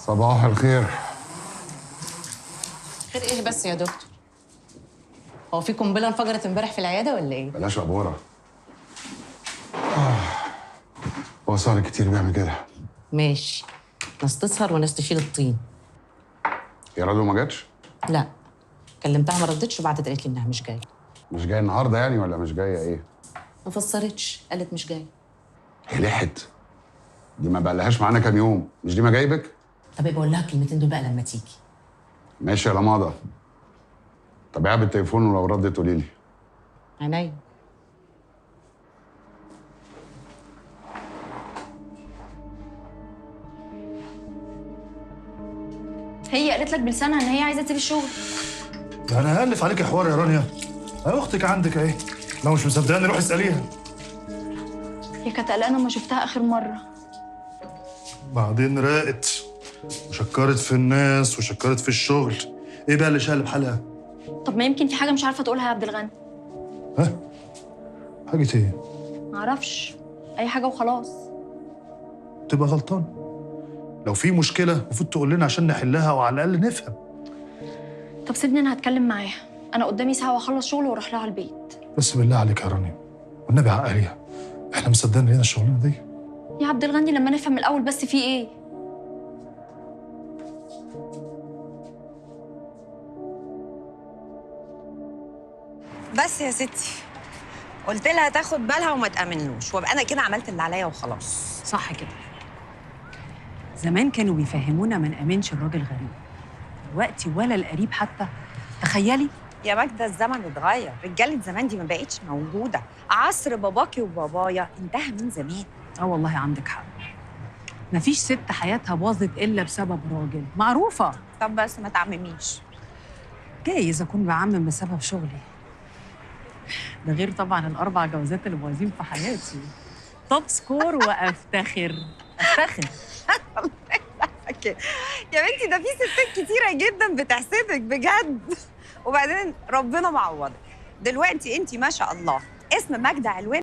صباح الخير. خير ايه بس يا دكتور؟ هو في قنبله انفجرت امبارح في العياده ولا ايه؟ بلاش ابوره. هو سهر كتير بيعمل كده. ماشي، ناس تسهر وناس تشيل الطين. يا رادو ما جاتش؟ لا، كلمتها ما ردتش وبعتت قالت لي انها مش جايه. مش جايه النهارده يعني ولا مش جايه ايه؟ ما فسرتش، قالت مش جايه. هي لحت. دي ما بقالهاش معانا كام يوم، مش دي ما جايبك؟ طب يبقى اقول لها الكلمتين دول بقى لما تيجي. ماشي يا رماده. طب اعمل بالتليفون ولو ردت قولي لي. عينيا. هي قالت لك بلسانها ان هي عايزه تسيب الشغل. ده انا هالف عليك حوار يا رانيا. اهي اختك عندك اهي، لو مش مصدقاني روح اساليها. هي كانت قلقانه لما شفتها اخر مره. بعدين راقت وشكرت في الناس وشكرت في الشغل. ايه بقى اللي شقلب حالها؟ طب ما يمكن في حاجه مش عارفه تقولها يا عبد الغني. ها؟ حاجة ايه؟ معرفش، اي حاجه وخلاص. تبقى غلطان. لو في مشكلة المفروض تقول لنا عشان نحلها او على الاقل نفهم. طب سيبني انا هتكلم معاها، انا قدامي ساعه واخلص شغل واروح لها البيت. بس بالله عليك يا رانيا والنبي عقليها، احنا مصدقين لنا الشغلانة دي. يا عبد الغني لما نفهم الاول بس في ايه. بس يا ستي قلت لها تاخد بالها وما تأمنلوش، وابقى انا كده عملت اللي عليا وخلاص. صح كده. زمان كانوا بيفهمونا ما نأمنش الراجل غريب، دلوقتي ولا القريب حتى. تخيلي. يا ماجدة الزمن اتغير، رجالة زمان دي ما بقتش موجودة، عصر باباكي وبابايا انتهى من زمان. والله عندك حق، مفيش ست حياتها باظت إلا بسبب راجل، معروفة. طب بس ما تعمميش. جايز أكون بعمم بسبب شغلي، ده غير طبعا ال4 جوازات اللي بايظين في حياتي. توب سكور وأفتخر. أفتخر. يا بنتي ده في ستات كتيرة جدا بتحسدك بجد. وبعدين ربنا معوضك، دلوقتي انت ما شاء الله اسم ماجدة علوان